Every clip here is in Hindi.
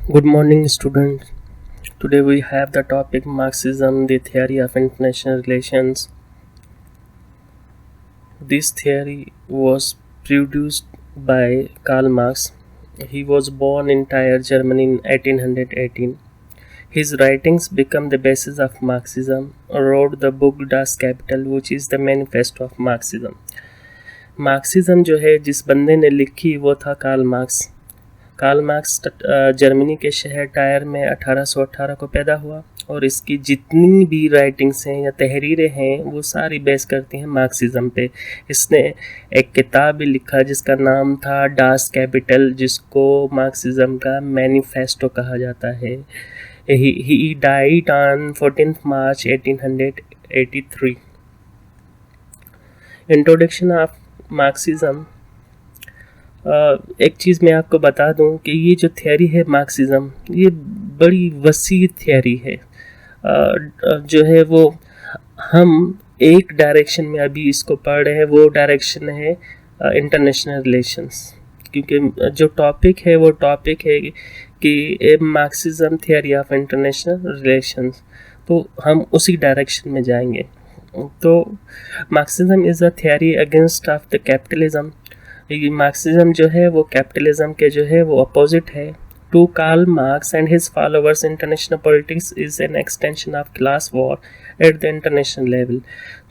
Good morning, students. Today we have the topic Marxism, the theory of international relations. This theory was produced by Karl Marx. He was born in Tyre, Germany in 1818. His writings become the basis of Marxism. Wrote the book Das Kapital, which is the manifesto of Marxism. Marxism जो है जिस बंदे ने लिखी वो था कार्ल मार्क्स जर्मनी के शहर टायर में 1818 को पैदा हुआ और इसकी जितनी भी राइटिंग्स हैं या तहरीरें हैं वो सारी बेस करती हैं मार्क्सिज्म पे। इसने एक किताब भी लिखा जिसका नाम था डास कैपिटल, जिसको मार्क्सिज्म का मैनिफेस्टो कहा जाता है। He died on 14 March 1883। Introduction of Marxism. एक चीज़ मैं आपको बता दूं कि ये जो थियरी है मार्क्सिज्म, ये बड़ी वसी थियरी है। जो है वो हम एक डायरेक्शन में अभी इसको पढ़ रहे हैं, वो डायरेक्शन है इंटरनेशनल रिलेशंस। क्योंकि जो टॉपिक है वो टॉपिक है कि Marxism theory of international relations, तो हम उसी डायरेक्शन में जाएंगे। तो Marxism is a theory against of the capitalism. ये मार्क्सिज्म जो है वो कैपिटलिज्म के जो है वो अपोजिट है। To Karl Marx and his followers international politics is an extension of class war at the international level.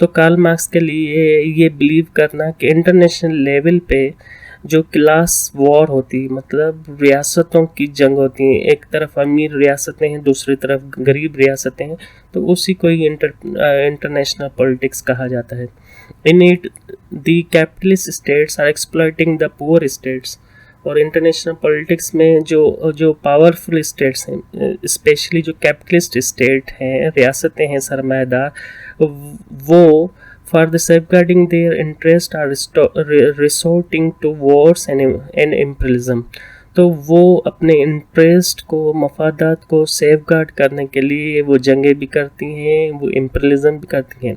तो कार्ल मार्क्स के लिए ये बिलीव करना कि इंटरनेशनल लेवल पे जो क्लास वॉर होती, मतलब रियासतों की जंग होती है, एक तरफ अमीर रियासतें हैं, दूसरी तरफ गरीब रियासतें हैं, तो उसी को ही इंटरनेशनल पॉलिटिक्स कहा जाता है। In it the capitalist states are exploiting the poor states. और इंटरनेशनल पॉलिटिक्स में जो पावरफुल स्टेट्स हैं, स्पेशली जो कैपिटलिस्ट स्टेट हैं, रियासतें हैं सरमायादार, वो for the safeguarding their interest are resorting to wars and imperialism। तो वो अपने इंटरेस्ट को, मफादात को सेफगार्ड करने के लिए वो जंगें भी करती हैं, वो imperialism भी करती हैं।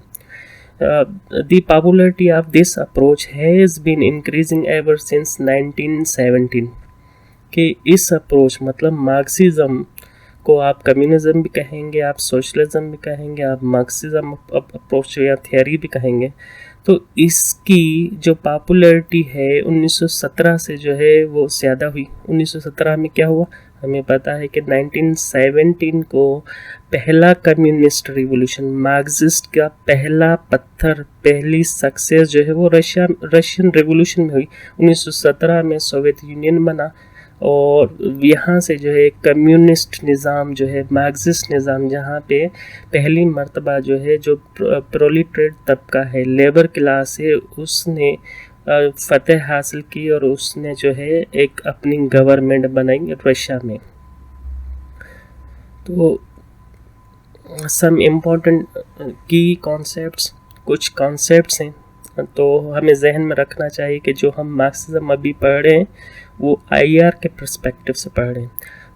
The popularity of this approach has been increasing ever since 1917। कि इस अप्रोच मतलब मार्क्सिज्म को आप कम्युनिज्म भी कहेंगे, आप सोशलिज्म भी कहेंगे, आप मार्क्सिज्म अप्रोच या थियरी भी कहेंगे, तो इसकी जो पॉपुलैरिटी है 1917 से जो है वो ज़्यादा हुई। 1917 में क्या हुआ हमें पता है कि 1917 को पहला कम्युनिस्ट रिवॉल्यूशन, मार्क्सिस्ट का पहला पत्थर, पहली सक्सेस जो है वो रशियन रिवॉल्यूशन में हुई। 1917 में सोवियत यूनियन बना और यहाँ से जो है कम्युनिस्ट निज़ाम जो है, मार्क्सिस्ट निज़ाम, जहाँ पे पहली मर्तबा जो है जो प्रोलिटरेट तबका है, लेबर क्लास है, उसने फतेह हासिल की और उसने जो है एक अपनी गवर्नमेंट बनाई रशिया में। तो सम इम्पोर्टेंट की कॉन्सेप्ट्स, कुछ कॉन्सेप्ट्स हैं तो हमें जहन में रखना चाहिए कि जो हम मार्क्सिज्म अभी पढ़ रहे हैं वो आईआर के पर्सपेक्टिव से पढ़ रहे हैं।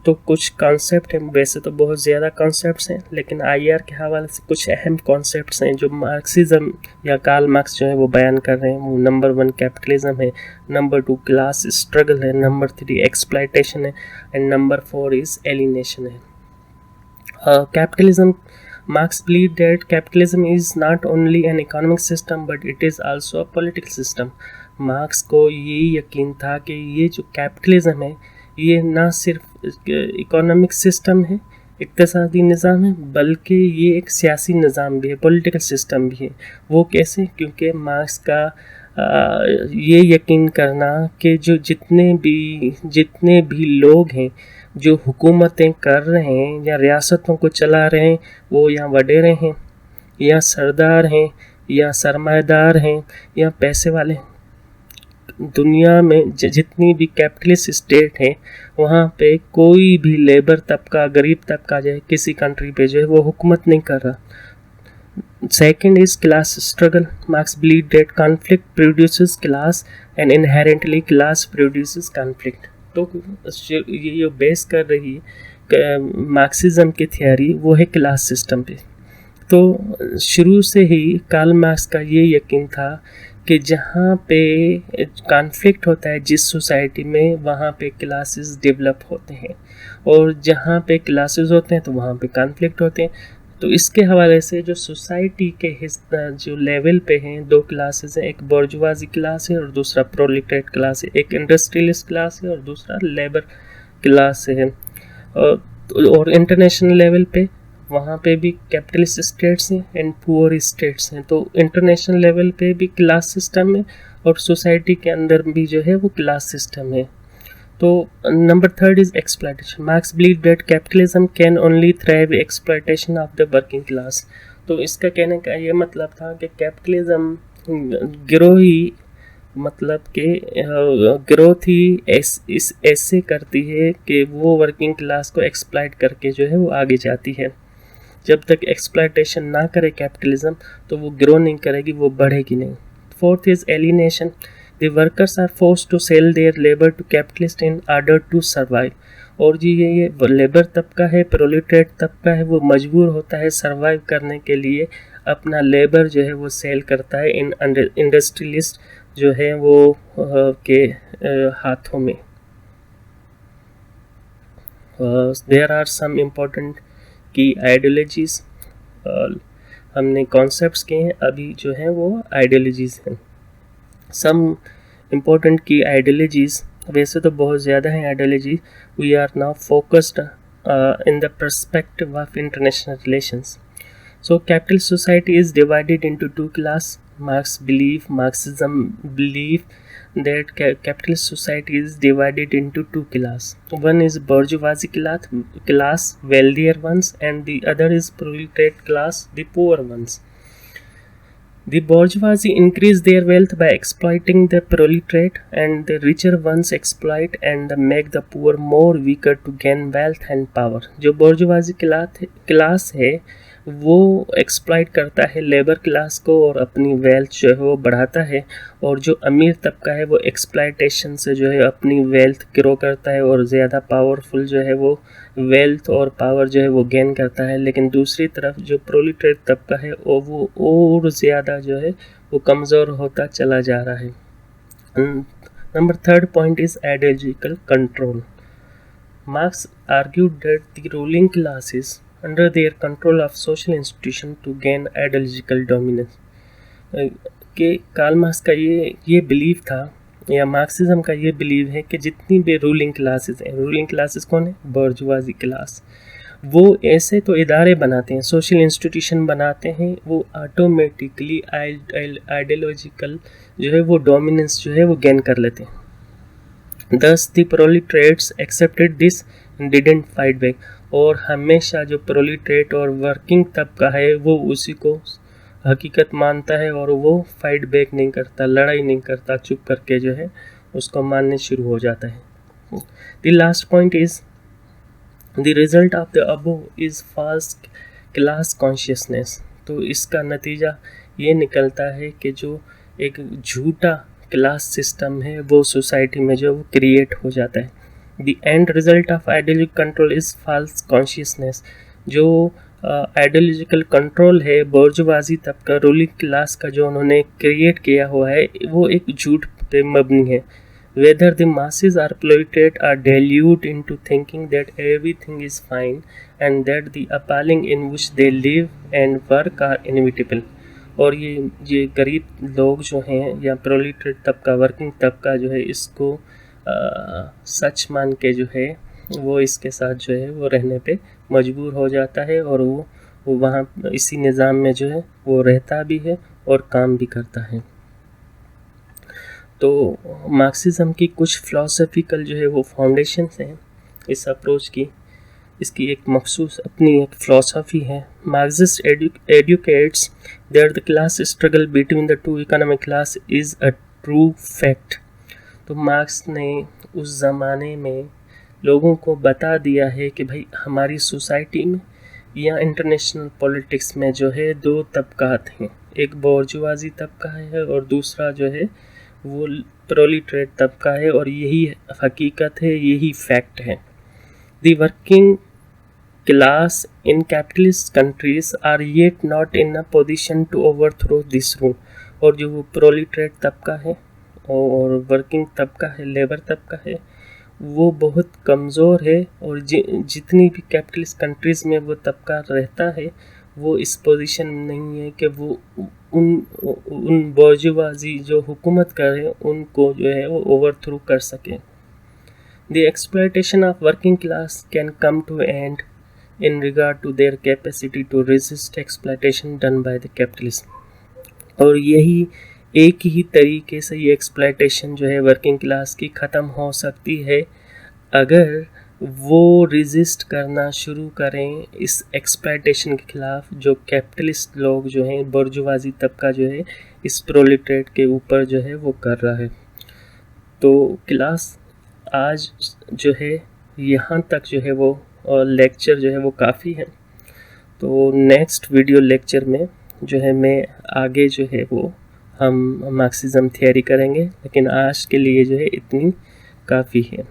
तो कुछ कॉन्सेप्ट हैं, वैसे तो बहुत ज़्यादा कॉन्सेप्ट्स हैं, लेकिन आईआर के हवाले से कुछ अहम कॉन्सेप्ट्स हैं जो मार्क्सिज्म या कार्ल मार्क्स जो है वो बयान कर रहे हैं। वो नंबर 1 कैपिटलिज्म है, नंबर 2 क्लास स्ट्रगल है, नंबर 3 एक्सप्लॉयटेशन है, एंड नंबर 4 इज़ एलिनेशन है। Capitalism, Marx believed that capitalism is not only an economic system but it is also a political system। Marks को ये यकीन था कि ये जो कैपिटलिज्म है ये ना सिर्फ इकोनॉमिक सिस्टम है, इक़्तिसादी निज़ाम है, बल्कि ये एक सियासी निज़ाम भी है, पॉलिटिकल सिस्टम भी है। वो कैसे? क्योंकि मार्क्स का ये यकीन करना कि जो जितने भी लोग हैं जो हुकूमतें कर रहे हैं या रियासतों को चला रहे हैं, वो या वडेरे हैं या सरदार हैं या सरमायादार हैं या पैसे वाले। दुनिया में जितनी भी कैपिटलिस्ट स्टेट है वहाँ पे कोई भी लेबर तबका, गरीब तबका जो है किसी कंट्री पे जो है वो हुकूमत नहीं कर रहा। Second is class struggle। Marx believed that conflict produces class and inherently class produces conflict। तो ये जो बेस कर रही है मार्क्सिज्म की थियरी वो है क्लास सिस्टम पे। तो शुरू से ही कार्ल मार्क्स का ये यकीन था कि जहाँ पे कॉन्फ्लिक्ट होता है जिस सोसाइटी में, वहाँ पे क्लासेस डेवलप होते हैं, और जहाँ पे क्लासेस होते हैं तो वहाँ पे कॉन्फ्लिक्ट होते हैं। तो इसके हवाले से जो सोसाइटी के हिस्सा जो लेवल पे हैं, दो क्लासेस हैं, एक बोर्जुआजी क्लास है और दूसरा प्रोलेटारिएट क्लास है, एक इंडस्ट्रियलिस्ट क्लास है और दूसरा लेबर क्लास है। और इंटरनेशनल लेवल पे वहाँ पे भी कैपिटलिस्ट स्टेट्स हैं एंड पुअर स्टेट्स हैं। तो इंटरनेशनल लेवल पे भी क्लास सिस्टम है और सोसाइटी के अंदर भी जो है वो क्लास सिस्टम है। तो number third is exploitation. Marks believe that capitalism can only thrive exploitation of the working class. तो इसका कहने का ये मतलब था कि कैपिटलिज्म गिरोही मतलब कि ग्रोथ ही ऐसे करती है कि वो वर्किंग क्लास को एक्सप्लॉइट करके जो है वो आगे जाती है। जब तक एक्सप्लॉयटेशन ना करे कैपिटलिज्म तो वो ग्रो नहीं करेगी, वो बढ़ेगी नहीं। Fourth is alienation. The workers are forced to sell their labour to capitalist in order to survive. और जी ये लेबर तबका है, प्रोलेटारिएट तबका है, वो मजबूर होता है सर्वाइव करने के लिए, अपना लेबर जो है वो सेल करता है इन इंडस्ट्रियलिस्ट जो है वो के हाथों में। देयर आर सम इम्पोर्टेंट की आइडियोलॉजीज, हमने कॉन्सेप्ट्स के हैं, अभी जो है वो आइडियोलॉजीज हैं। सम इम्पोर्टेंट की आइडियोलॉजीज, वैसे तो बहुत ज़्यादा हैं ideology. We are now focused in the perspective of international relations. So capitalist society is divided into two class. Marxism believe that capitalist society is divided into two class. One is bourgeoisie class, wealthier ones, and the other is proletariat class, the poor ones. The bourgeoisie increase their wealth by exploiting the proletariat, and the richer ones exploit and make the poor more weaker to gain wealth and power. जो bourgeoisie क्लास है वो एक्सप्लॉइट करता है लेबर क्लास को और अपनी वेल्थ जो है वो बढ़ाता है, और जो अमीर तबका है वो एक्सप्लॉइटेशन से जो है अपनी वेल्थ ग्रो करता है और ज़्यादा पावरफुल जो है वो वेल्थ और पावर जो है वो गेन करता है। लेकिन दूसरी तरफ जो प्रोलेटारिएट तबका है वो और ज़्यादा जो है वो कमज़ोर होता चला जा रहा है। Number third point is ideological control. Marks argued that the ruling classes under their control of social institution to gain ideological dominance। कि कार्ल मार्क्स का ये बिलीव था, या मार्क्सिज्म का ये बिलीव है कि जितनी भी रूलिंग क्लासेस हैं, रूलिंग क्लासेस कौन है? बोर्जुआजी क्लास। वो ऐसे तो इदारे बनाते हैं, सोशल इंस्टीट्यूशन बनाते हैं, वो ऑटोमेटिकली आइडियोलॉजिकल जो है वो डोमिनेंस जो है वो गेन कर लेते हैं। Thus the proletariats accepted this didn't fight back. और हमेशा जो प्रोलेटारिएट और वर्किंग तबका है वो उसी को हकीकत मानता है और वो फाइट बैक नहीं करता, लड़ाई नहीं करता, चुप करके जो है उसको मानने शुरू हो जाता है। The last point is the result of the above is false class consciousness. तो इसका नतीजा ये निकलता है कि जो एक झूठा क्लास सिस्टम है वो सोसाइटी में जो क्रिएट हो जाता है। The end result of ideological control is false consciousness। जो आइडियोलॉजिकल कंट्रोल है बोर्जुआजी तबका, रूलिंग क्लास का जो उन्होंने क्रिएट किया हुआ है, वो एक झूठ पे मबनी है। Whether the masses or proletariat are deluded into thinking that everything is fine and that the appalling in which they live and work are inevitable। और ये गरीब लोग जो हैं या प्रोलेटारिएट तबका, वर्किंग तबका जो है इसको सच मान के जो है वो इसके साथ जो है वो रहने पे मजबूर हो जाता है, और वो वहाँ इसी निज़ाम में जो है वो रहता भी है और काम भी करता है। तो मार्क्सिज्म की कुछ फ़िलासफ़िकल जो है वो फाउंडेशंस हैं इस अप्रोच की। इसकी एक मखसूस अपनी एक फ़िलासफ़ी है। Marxist educates that the class struggle between the two economic class is a true fact. तो मार्क्स ने उस ज़माने में लोगों को बता दिया है कि भाई हमारी सोसाइटी में या इंटरनेशनल पॉलिटिक्स में जो है दो तबकात हैं, एक बोर्जुआजी तबका है और दूसरा जो है वो प्रोलेटारिएट तबका है, और यही हकीकत है, यही फैक्ट है। The working class in capitalist countries are yet not in a position to overthrow this rule. और जो वो प्रोलिटरेट तबका है और वर्किंग तबका है, लेबर तबका है, वो बहुत कमज़ोर है। और जितनी भी कैपिटलिस्ट कंट्रीज़ में वो तबका रहता है, वो इस पोजीशन में नहीं है कि वो उन बोर्जुआजी जो हुकूमत करे उनको जो है वो ओवरथ्रो कर सके। The exploitation of working class can come to end in regard to their capacity to resist exploitation done by the capitalism। और यही एक ही तरीके से ये एक्सप्लॉयटेशन जो है वर्किंग क्लास की ख़त्म हो सकती है अगर वो रेजिस्ट करना शुरू करें इस एक्सप्लॉयटेशन के ख़िलाफ़ जो कैपिटलिस्ट लोग जो हैं, बुर्जुआजी तबका जो है इस प्रोलेटरेट के ऊपर जो है वो कर रहा है। तो क्लास आज जो है यहाँ तक जो है वो लेक्चर जो है वो काफ़ी है। तो नेक्स्ट वीडियो लेक्चर में जो है मैं आगे जो है वो हम मार्क्सिज्म थियरी करेंगे, लेकिन आज के लिए जो है इतनी काफ़ी है।